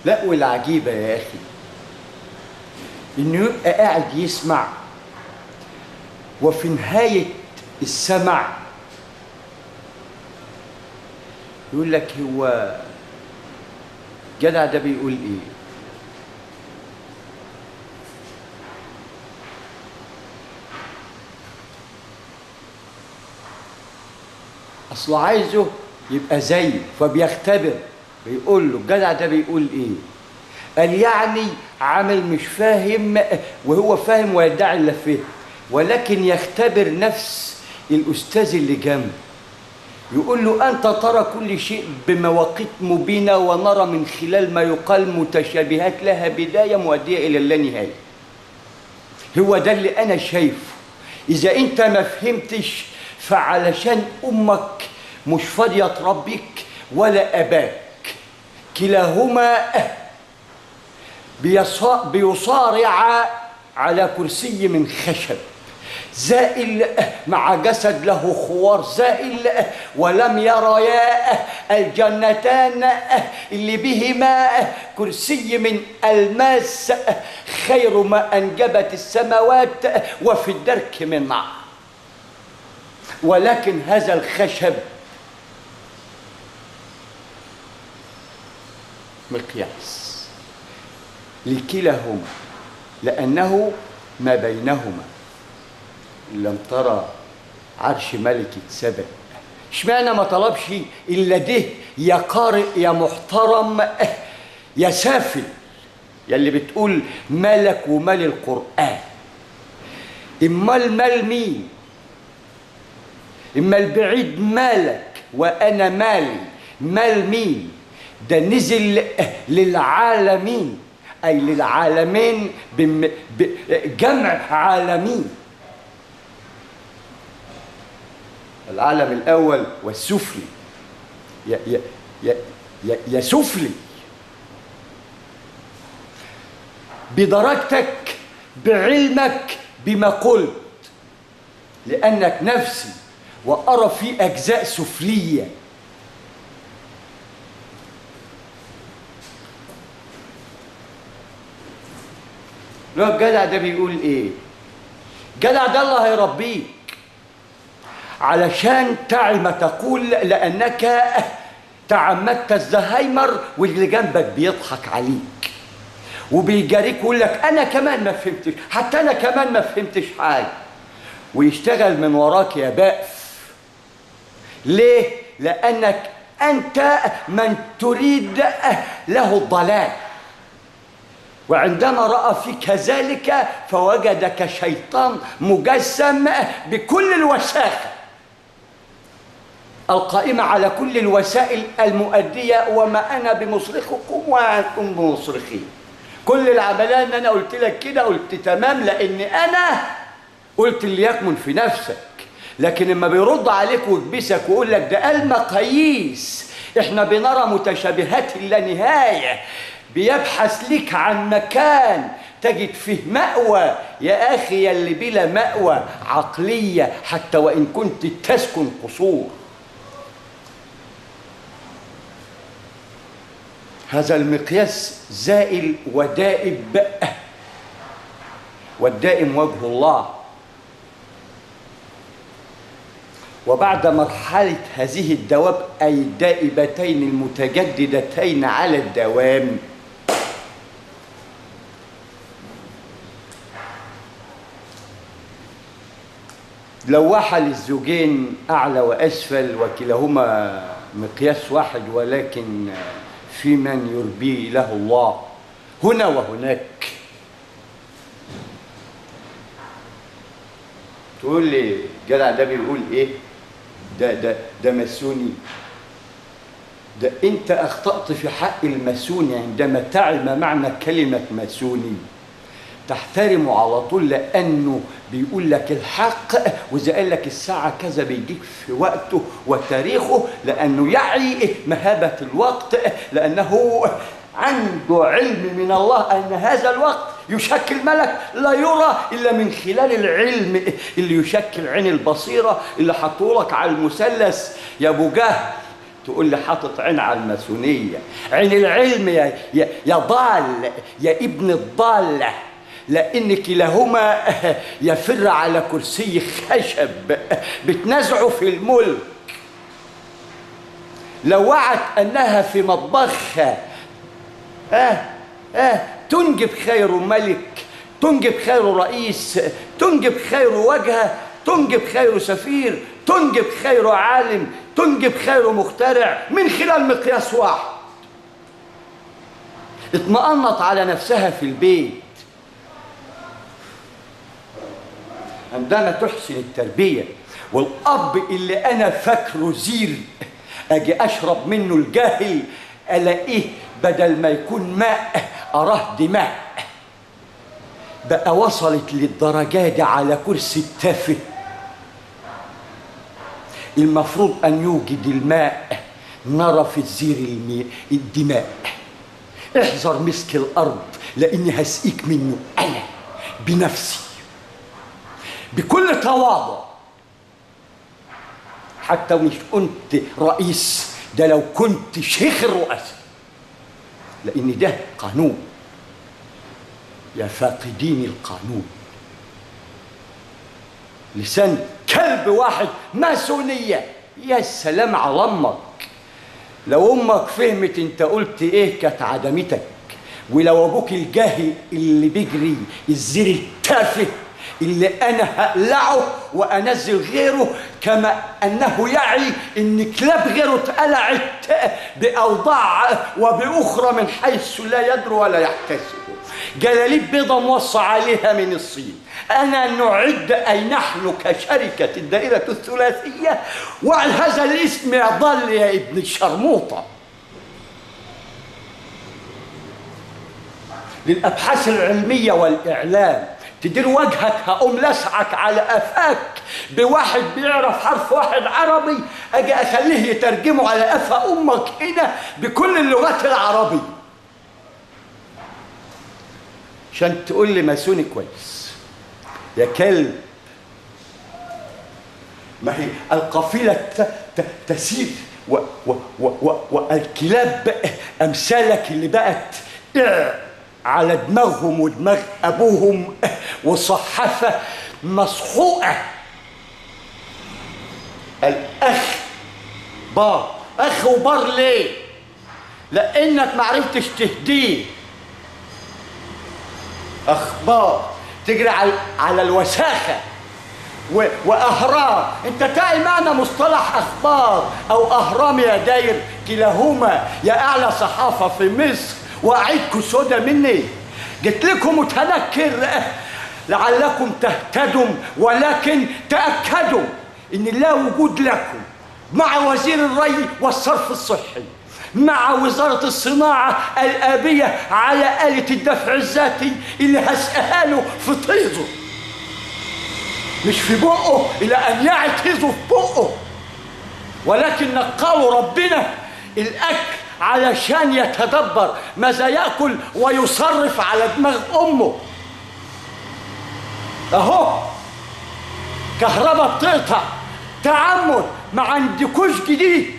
لا، والعجيبة يا أخي إنه يبقى قاعد يسمع، وفي نهاية السمع يقول لك هو جدع ده بيقول إيه؟ أصله عايزه يبقى زيه فبيختبر، بيقول له الجدع ده بيقول إيه؟ قال يعني عامل مش فاهم وهو فاهم ويدعي اللي فهم، ولكن يختبر نفس الأستاذ اللي جنبه، يقول له أنت ترى كل شيء بمواقيت مبينة، ونرى من خلال ما يقال متشابهات لها بداية مؤدية إلى اللانهاية. هو ده اللي أنا شايفه. إذا أنت ما فهمتش فعلشان أمك مش فاضية تربيك ولا أباك، كلاهما بيصارع على كرسي من خشب زائل مع جسد له خوار زائل، ولم يريا الجنتان اللي بهما كرسي من الماس خير ما أنجبت السماوات وفي الدرك من نار. ولكن هذا الخشب مقياس لكلاهما، لأنه ما بينهما لم ترى عرش ملكة سبأ. اشمعنى ما طلبش إلا ده يا قارئ يا محترم يا سافل يلي بتقول مالك ومال القرآن؟ إما المال مين؟ إما البعيد مالك وأنا مالي، مال مين؟ ده نزل للعالمين، أي للعالمين جمع عالمين، العالم الأول والسفلي. يا سفلي بدرجتك بعلمك بما قلت، لأنك نفسي وأرى في أجزاء سفلية. لو الجدع ده بيقول إيه؟ الجدع ده الله هيربيك علشان تعي ما تقول، لأنك تعمدت الزهايمر واللي جنبك بيضحك عليك وبيجاريك ويقول لك أنا كمان ما فهمتش، حتى أنا كمان ما فهمتش حاجة، ويشتغل من وراك يا بأس. ليه؟ لأنك أنت من تريد له الضلال، وعندما رأى فيك ذلك فوجدك شيطان مجسم بكل الوساخة القائمة على كل الوسائل المؤدية، وما أنا بمصرخكم وأنتم بمصرخين. كل العملية إن أنا قلت لك كده قلت تمام، لأن أنا قلت اللي يكمن في نفسك. لكن لما بيرد عليك ويكبسك ويقول لك ده المقاييس، إحنا بنرى متشابهات لا نهاية، بيبحث لك عن مكان تجد فيه مأوى. يا أخي يلي بلا مأوى عقلية حتى وإن كنت تسكن قصور. هذا المقياس زائل ودائب، والدائم وجه الله. وبعد مرحلة هذه الدواب أي الدائبتين المتجددتين على الدوام، لوح للزوجين أعلى وأسفل وكلاهما مقياس واحد، ولكن في من يربي له الله هنا وهناك. تقول لي جدع ده بيقول ايه؟ ده ماسوني. ده انت اخطأت في حق الماسوني عندما تعلم معنى كلمة ماسوني، تحترمه على طول، لأنه بيقول لك الحق، وإذا قال لك الساعة كذا بيجيك في وقته وتاريخه، لأنه يعي مهابة الوقت، لأنه عنده علم من الله أن هذا الوقت يشكل ملك لا يرى إلا من خلال العلم اللي يشكل عين البصيرة اللي حطولك على المثلث يا أبو جهل. تقول لي حاطط عين على الماسونية. عين العلم يا ضال، يا ابن الضالة، لأن كلاهما يفر على كرسي خشب بتنازعه في الملك. لو وعت أنها في مطبخها تنجب خير ملك، تنجب خير رئيس، تنجب خير وجهة، تنجب خير سفير، تنجب خير عالم، تنجب خير مخترع من خلال مقياس واحد. اطمأنت على نفسها في البيت عندما تحسن التربية. والأب اللي أنا فاكره زير أجي أشرب منه الجاهل ألاقيه بدل ما يكون ماء أراه دماء. بقى وصلت للدرجة دي على كرسي التافه. المفروض أن يوجد الماء نرى في الزير الدماء. احذر مسك الأرض لأني هسقيك منه أنا بنفسي بكل تواضع. حتى مش كنت رئيس، ده لو كنت شيخ الرؤساء، لأن ده قانون يا فاقدين القانون. لسان كلب واحد ماسونية، يا سلام على أمك. لو أمك فهمت أنت قلت إيه كانت عدمتك. ولو أبوك الجاهل اللي بيجري الزير التافه اللي أنا هقلعه وأنزل غيره، كما أنه يعي إن كلاب غيره اتقلعت بأوضاع وبأخرى من حيث لا يدري ولا يحتسب. جلاليب بيضة موصى عليها من الصين. أنا نعد أي نحن كشركة الدائرة الثلاثية، وعلى هذا الاسم يضل يا ابن الشرموطة. للأبحاث العلمية والإعلام تدير وجهك هقوم لسعك على قفاك بواحد بيعرف حرف واحد عربي، أجي أخليه يترجمه على قفا أمك هنا بكل اللغات العربية عشان تقول لي ماسوني كويس يا كلب. ما هي القافلة تسير والكلاب أمثالك اللي بقت على دماغهم ودماغ أبوهم وصحفة مصحوقة. الأخ بار، أخ وبار ليه؟ لأنك معرفتش تهديه. أخبار تجري على الوساخة وأهرام. أنت تعي معنى مصطلح أخبار أو أهرام يا داير، كلاهما يا أعلى صحافة في مصر وأعيدكم سودا مني. جيت لكم متنكر لعلكم تهتدوا، ولكن تأكدوا إن لا وجود لكم مع وزير الري والصرف الصحي، مع وزارة الصناعة الآبية على آلة الدفع الذاتي اللي هسقها له في طيزه، مش في بقه إلى أن يعتزه في بقه، ولكن نقاله ربنا الأكل علشان يتدبر ماذا يأكل ويصرف على دماغ أمه. أهو كهرباء بتقطع تعمد، ما عندكوش جديد.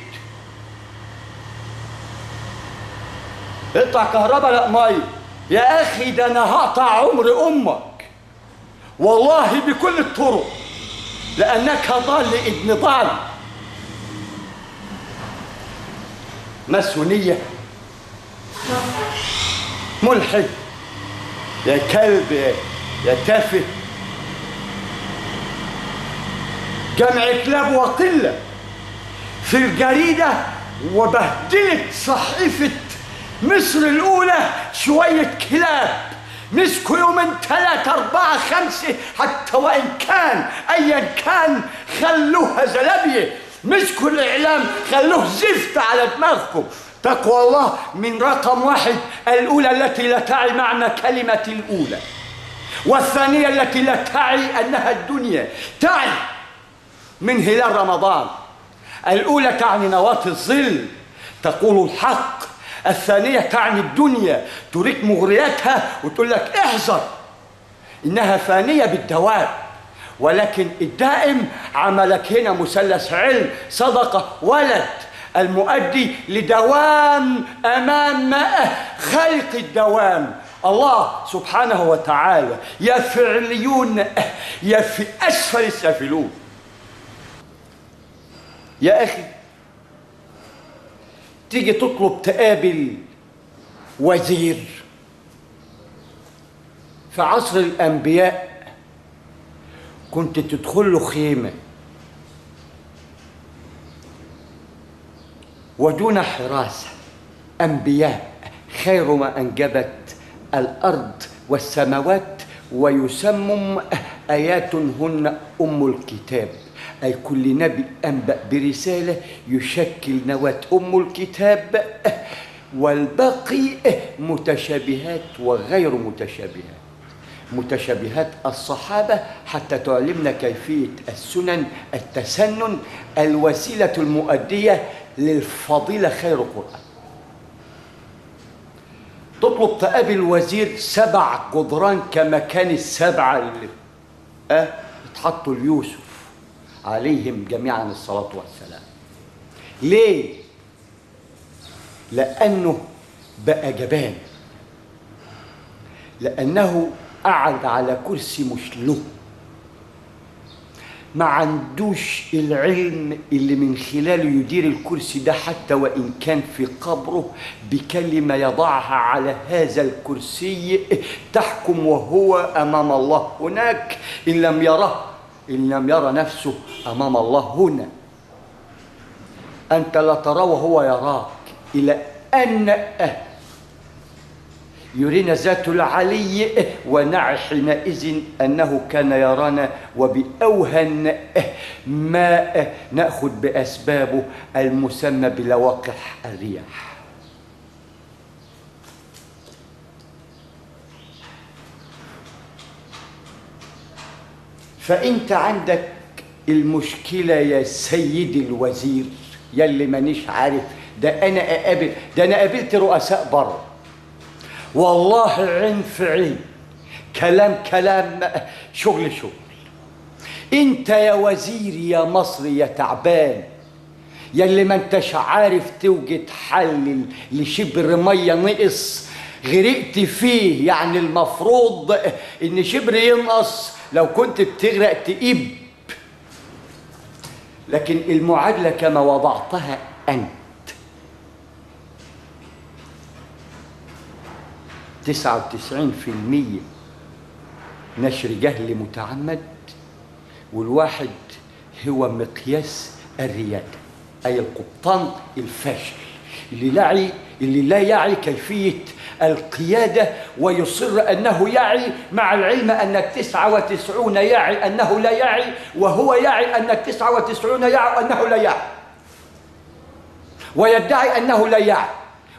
اقطع كهرباء لا مي يا أخي، ده أنا هقطع عمر أمك والله بكل الطرق، لأنك ضال ابن ضال. ماسونية ملحد يا كلب يا تافه، جمع كلاب وقلة في الجريدة، وبهدلت صحيفة مصر الأولى شوية كلاب مسكوا يومين 3 4 5 حتى وإن كان أيا كان خلوها زلابية، مسكوا الإعلام خلوه زفت على دماغكم. تقوى الله من رقم 1 الأولى التي لا تعي معنى كلمة الأولى، والثانية التي لا تعي أنها الدنيا، تعي من هلال رمضان. الأولى تعني نواة الظل تقول الحق، الثانية تعني الدنيا تريك مغرياتها وتقول لك احذر إنها فانية بالدوام. ولكن الدائم عملك هنا مثلث علم صدقة ولد المؤدي لدوام أمام خالق الدوام الله سبحانه وتعالى. يا فعليون يا في أسفل السافلون. يا أخي تيجي تطلب تقابل وزير في عصر الأنبياء، كنت تدخل له خيمة ودون حراسة. أنبياء خير ما أنجبت الأرض والسماوات، ويسمم آيات هن أم الكتاب، أي كل نبي أنبأ برسالة يشكل نواة أم الكتاب، والباقي متشابهات وغير متشابهات. متشابهات الصحابة حتى تعلمنا كيفية السنن، التسنن، الوسيلة المؤدية للفضيلة خير القرآن. تطلب تقابل وزير 7 جدران كما كان السبعة اللي اتحطوا ليوسف عليهم جميعا الصلاة والسلام. ليه؟ لأنه بقى جبان، لأنه قعد على كرسي مش له، ما عندوش العلم اللي من خلاله يدير الكرسي ده، حتى وإن كان في قبره، بكلمة يضعها على هذا الكرسي تحكم وهو أمام الله هناك، إن لم يرى نفسه أمام الله هنا. أنت لا تراه وهو يراك، إلى أن يرينا ذات العلي ونعي حينئذ أنه كان يرانا، وبأوهن ما نأخذ بأسبابه المسمى بلواقح الرياح. فأنت عندك المشكلة يا سيدي الوزير، يلي مانيش عارف، ده أنا قابلت رؤساء بره والله عين في عين، كلام، شغل. انت يا وزير يا مصري يا تعبان، يلي ما انتش عارف توجد حل لشبر ميه نقص غرقت فيه. يعني المفروض ان شبر ينقص، لو كنت بتغرق تقيب. لكن المعادله كما وضعتها انت 99% نشر جهل متعمد، والواحد هو مقياس الريادة، أي القبطان الفاشل اللي لا يعي كيفية القيادة، ويصر أنه يعي، مع العلم أن 99 يعي أنه لا يعي، وهو يعي أن 99 يعي أنه لا يعي، ويدعي أنه لا يعي،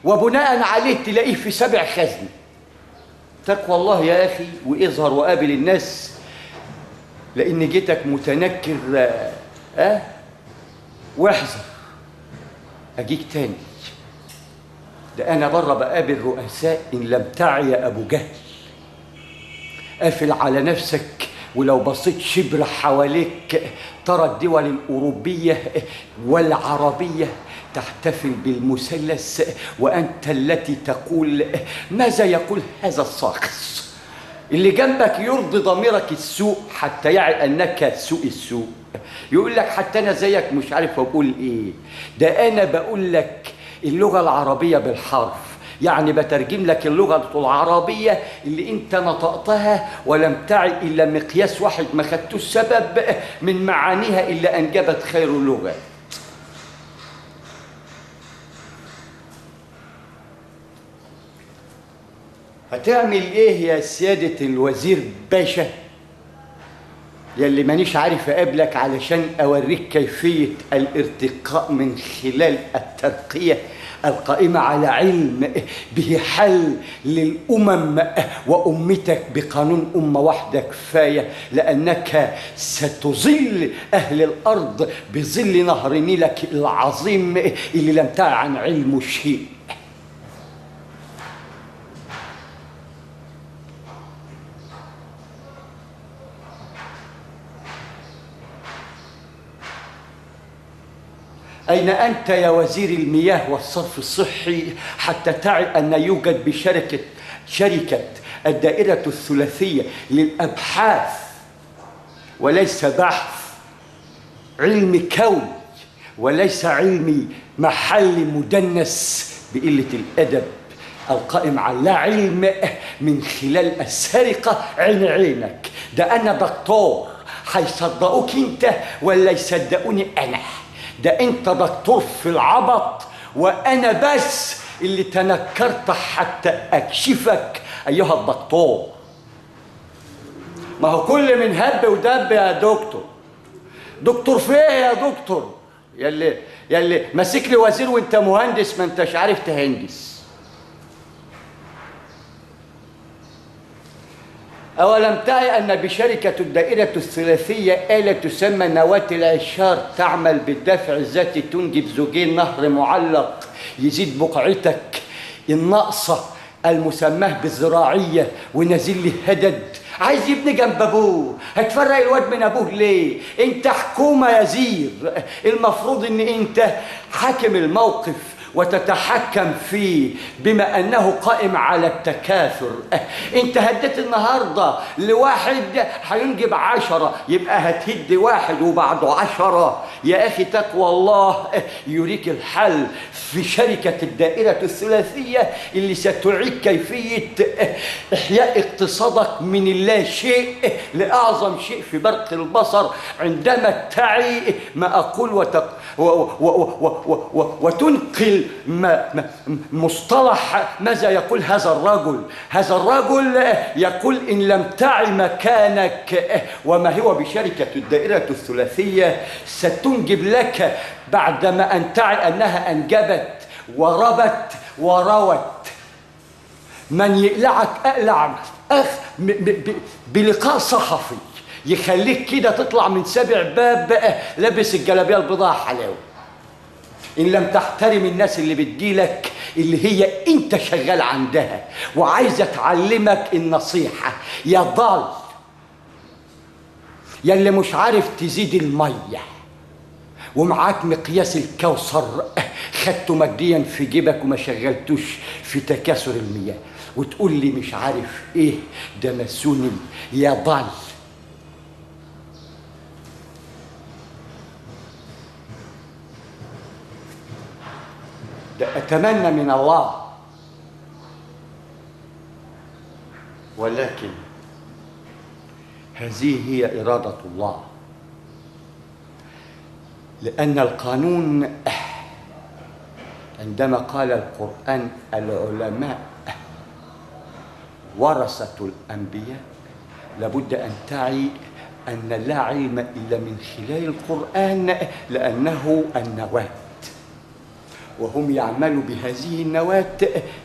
وبناء عليه تلاقيه في 7 خزن. تقوى الله يا أخي واظهر وقابل الناس، لأن جيتك متنكر واحذر أجيك تاني. ده أنا بره بقابل رؤساء إن لم تعي يا أبو جهل. قافل على نفسك، ولو بصيت شبر حواليك ترى الدول الأوروبية والعربية تحتفل بالمثلث، وأنت التي تقول ماذا يقول هذا الشخص اللي جنبك يرضي ضميرك السوء حتى يعي أنك سوء السوء. يقول لك حتى أنا زيك مش عارف أقول إيه. ده أنا بقول لك اللغة العربية بالحرف، يعني بترجم لك اللغة العربية اللي انت نطقتها ولم تعي إلا مقياس واحد ما خدتوش سبب من معانيها إلا أنجبت خير اللغة. هتعمل إيه يا سيادة الوزير باشا، يلي مانيش عارف أقابلك علشان أوريك كيفية الارتقاء من خلال الترقية القائمة على علم به حل للأمم، وأمتك بقانون أمة واحدة كفاية، لأنك ستظل أهل الأرض بظل نهر نيلك العظيم اللي لم تعي عن علمه شيء. أين أنت يا وزير المياه والصرف الصحي حتى تعي أن يوجد شركة الدائرة الثلاثية للأبحاث وليس بحث علمي كوني وليس علمي محلي مدنس بقلة الأدب القائم على لا علم من خلال السرقة عين عينك. ده أنا دكتور، هيصدقوك أنت ولا يصدقوني أنا؟ ده أنت دكتور في العبط وأنا بس اللي تنكرت حتى أكشفك أيها الدكتور. ما هو كل من هب ودب يا دكتور. دكتور فيه يا دكتور؟ يلي ماسك لي وزير وانت مهندس ما انتش عارف تهندس. أولم تعي أن بشركة الدائرة الثلاثية آلة تسمى نواة العشار تعمل بالدفع الذاتي تنجب زوجين نهر معلق يزيد بقعتك الناقصة المسماه بالزراعية ونازل لي هدد عايز يبني جنب ابوه. هتفرق الواد من ابوه ليه؟ انت حكومة يا زير، المفروض ان انت حاكم الموقف وتتحكم فيه بما أنه قائم على التكاثر. أنت هديت النهاردة لواحد هينجب 10، يبقى هتهد واحد وبعده 10. يا أخي تقوى الله يريك الحل في شركة الدائرة الثلاثية اللي ستعيد كيفية إحياء اقتصادك من اللا شيء لأعظم شيء في برق البصر عندما تعي ما أقول وتنقل مصطلح ماذا يقول هذا الرجل. هذا الرجل يقول إن لم تعي مكانك وما هو بشركة الدائرة الثلاثية ستنجب لك بعدما أن تعي أنها أنجبت وربت وروت. من يقلعك أقلع بلقاء صحفي يخليك كده تطلع من 7 باب لابس الجلابيه البيضاء حلاوه. إن لم تحترم الناس اللي بتجيلك اللي هي أنت شغال عندها وعايزة تعلمك النصيحة، يا ضال يا اللي مش عارف تزيد المية ومعاك مقياس الكوثر خدته ماديا في جيبك وما شغلتوش في تكاثر المياه وتقول لي مش عارف إيه ده مسوني. يا ضال أتمنى من الله، ولكن هذه هي إرادة الله، لأن القانون عندما قال القرآن العلماء ورثة الأنبياء لابد أن تعي أن لا علم إلا من خلال القرآن، لأنه النواة وهم يعملوا بهذه النواة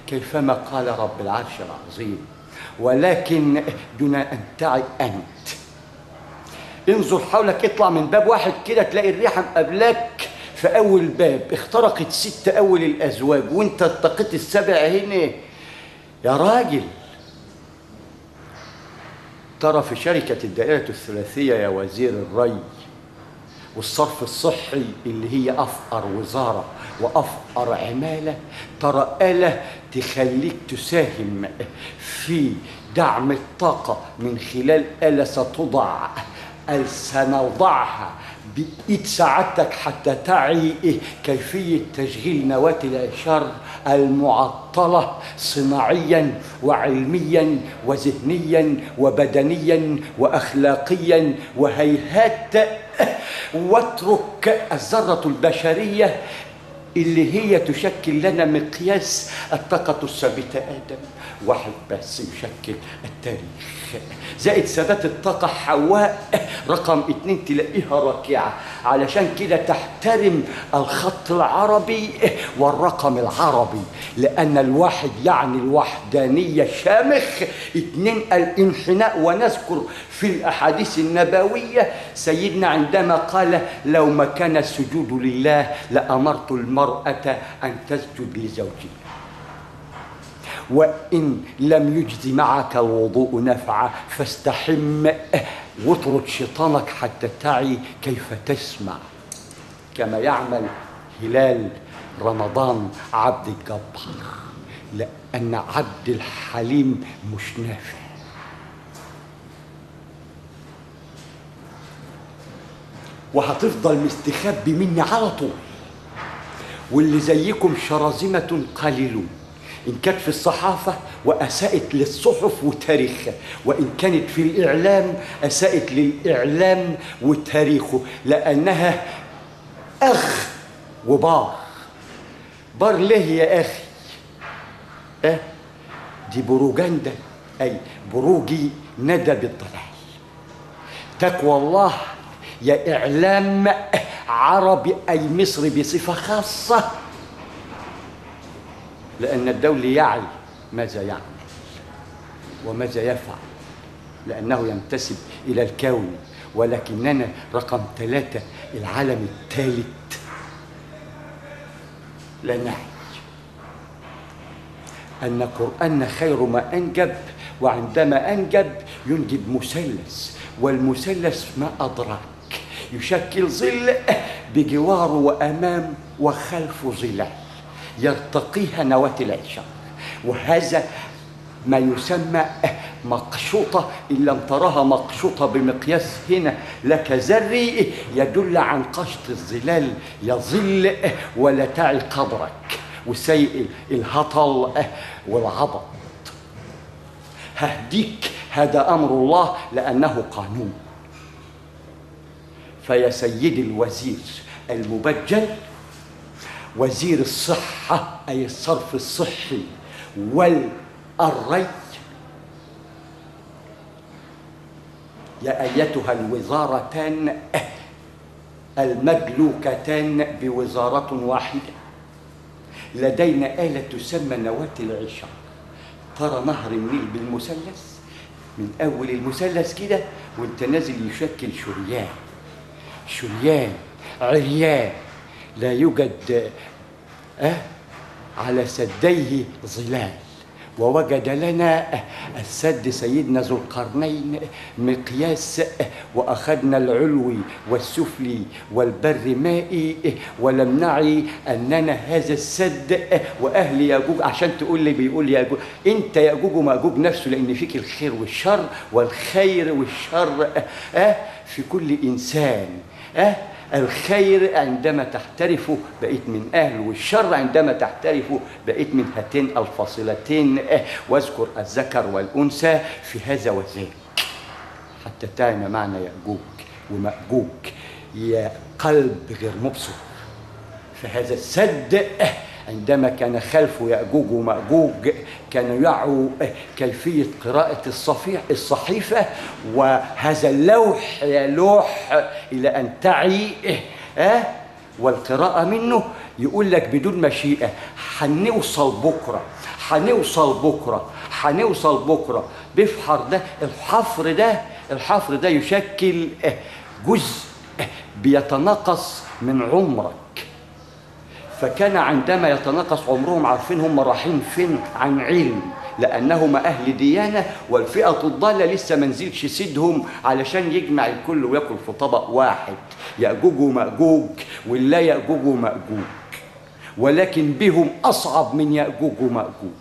كيفما قال رب العرش العظيم. ولكن دون أن تعي أنت انظر حولك، اطلع من باب واحد كده تلاقي الريحة مقابلك في أول باب، اخترقت 6 أول الأزواج وانت اتقيت ال7 هنا. يا راجل ترى في شركة الدائرة الثلاثية يا وزير الري والصرف الصحي اللي هي أفقر وزارة وأفقر عمالة، ترى آلة تخليك تساهم في دعم الطاقة من خلال آلة ستوضع سنوضعها بإيد سعادتك حتى تعي كيفية تشغيل نواة العشار المعطلة صناعيا وعلميا وذهنيا وبدنيا وأخلاقيا وهيهات، واترك الذرة البشرية اللي هي تشكل لنا مقياس الطاقة الثابتة آدم واحد بس يشكل التاريخ، زائد ثبات الطاقة حواء رقم 2 تلاقيها راكعة. علشان كده تحترم الخط العربي والرقم العربي، لأن الواحد يعني الوحدانية الشامخ، 2 الانحناء. ونذكر في الأحاديث النبوية سيدنا عندما قال لو ما كان السجود لله لأمرت المرأة أن تسجد لزوجها، وإن لم يجز معك الوضوء نفعا فاستحم واطرد شيطانك حتى تعي كيف تسمع كما يعمل هلال رمضان عبد الجبار، لأن عبد الحليم مش نافع. وهتفضل مستخبي مني على طول، واللي زيكم شرذمة قليلون، إن كانت في الصحافة وأساءت للصحف وتاريخها، وإن كانت في الإعلام أساءت للإعلام وتاريخه، لأنها أخ وبار. بار ليه يا أخي؟ دي بروجندا، أي بروجي ندى بالضلال. تقوى الله يا إعلام عربي أي مصري بصفة خاصة، لأن الدول يعي ماذا يعمل وماذا يفعل، لأنه ينتسب إلى الكون، ولكننا رقم 3 العالم الثالث لا نعي أن قرآننا خير ما أنجب، وعندما أنجب ينجب مثلث، والمثلث ما أدراك يشكل ظل بجواره وأمام وخلفه ظلال يرتقيها نواة العشاء، وهذا ما يسمى مقشوطة، إن لم تراها مقشوطة بمقياس هنا لك ذري، يدل عن قشط الظلال يظل ولا تعي قدرك وسيء الهطل والعبط. ههديك، هذا أمر الله لأنه قانون. فيا سيدي الوزير المبجل، وزير الصحة أي الصرف الصحي والري، يا أيتها الوزارتان المدلوكتان بوزارة واحدة، لدينا آلة تسمى نواة العشاء. ترى نهر النيل بالمثلث، من أول المثلث كده وانت نازل يشكل شريان عريان، لا يوجد على سديه ظلال. ووجد لنا السد سيدنا ذو القرنين مقياس، وأخذنا العلوي والسفلي والبر مائي، ولم نعي أننا هذا السد وأهل ياجوج. عشان تقول لي بيقول ياجوج، أنت ياجوج وماجوج نفسه، لأن فيك الخير والشر، والخير والشر في كل إنسان. الخير عندما تحترف بقيت من أهل، والشر عندما تحترف بقيت من هاتين الفاصلتين. واذكر الذكر والأنثى في هذا وذاك حتى تعلم معنى يأجوج ومأجوج، يا قلب غير مبصر. فهذا السد عندما كان خلفه يأجوج ومأجوج كانوا يعوا كيفية قراءة الصحيفة، وهذا اللوح يلوح إلى أن تعي والقراءة منه. يقول لك بدون مشيئة هنوصل بكرة بفحر ده. الحفر ده يشكل جزء بيتناقص من عمرك. فكان عندما يتناقص عمرهم عارفين هم رايحين فين عن علم، لأنهم أهل ديانة، والفئة الضالة لسه منزلش سيدهم علشان يجمع الكل ويأكل في طبق واحد. يأجوج ومأجوج ولا يأجوج ومأجوج، ولكن بهم أصعب من يأجوج ومأجوج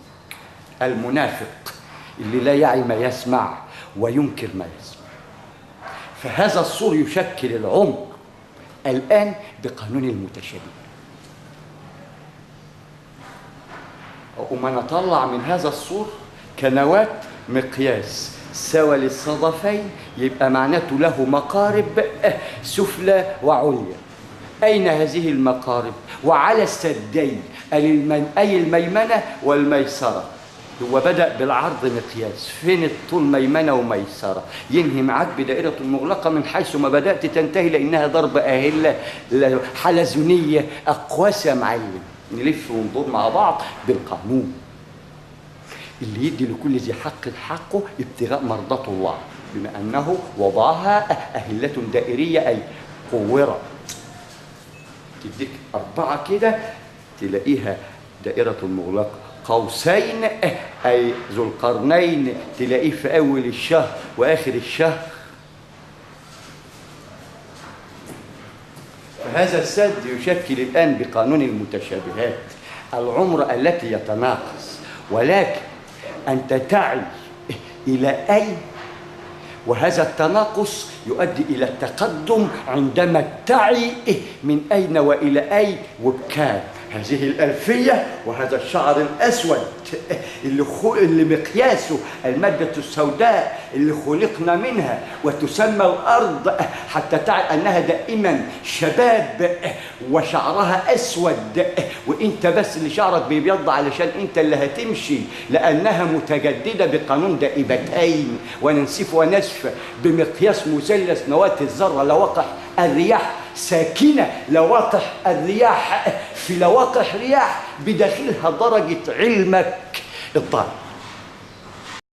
المنافق اللي لا يعي ما يسمع وينكر ما يسمع. فهذا الصور يشكل العمر الآن بقانون المتشابه. وما نطلع من هذا الصور كنواة مقياس سوى للصدفين، يبقى معناته له مقارب سفلى وعليا. أين هذه المقارب؟ وعلى السدين أي الميمنة والميسرة. هو بدأ بالعرض مقياس، فين الطول ميمنة وميسرة، ينهي معاك بدائرة مغلقة من حيث ما بدأت تنتهي، لأنها ضربة أهلة حلزونية أقواس يا معلم. نلف وندور مع بعض بالقانون اللي يدي لكل ذي حق حقه ابتغاء مرضاة الله، بما أنه وضعها أهلة دائرية أي قورت. تديك 4 كده تلاقيها دائرة مغلقة، قوسين أي ذو القرنين تلاقيه في أول الشهر وآخر الشهر. وهذا السد يشكل الآن بقانون المتشابهات العمر التي يتناقص، ولكن أنت تعي إلى أين، وهذا التناقص يؤدي إلى التقدم عندما تعي من أين وإلى أين وبكام. هذه الألفية وهذا الشعر الأسود اللي مقياسه المادة السوداء اللي خلقنا منها وتسمى الأرض، حتى تعي أنها دائما شباب وشعرها أسود، وإنت بس اللي شعرك بيبيض علشان إنت اللي هتمشي، لأنها متجددة بقانون دائبتين وننسف ونسف بمقياس مثلث نواة الذرة. لوقح الرياح ساكنة، لوقح الرياح في لواقح رياح بداخلها درجة علمك الضار.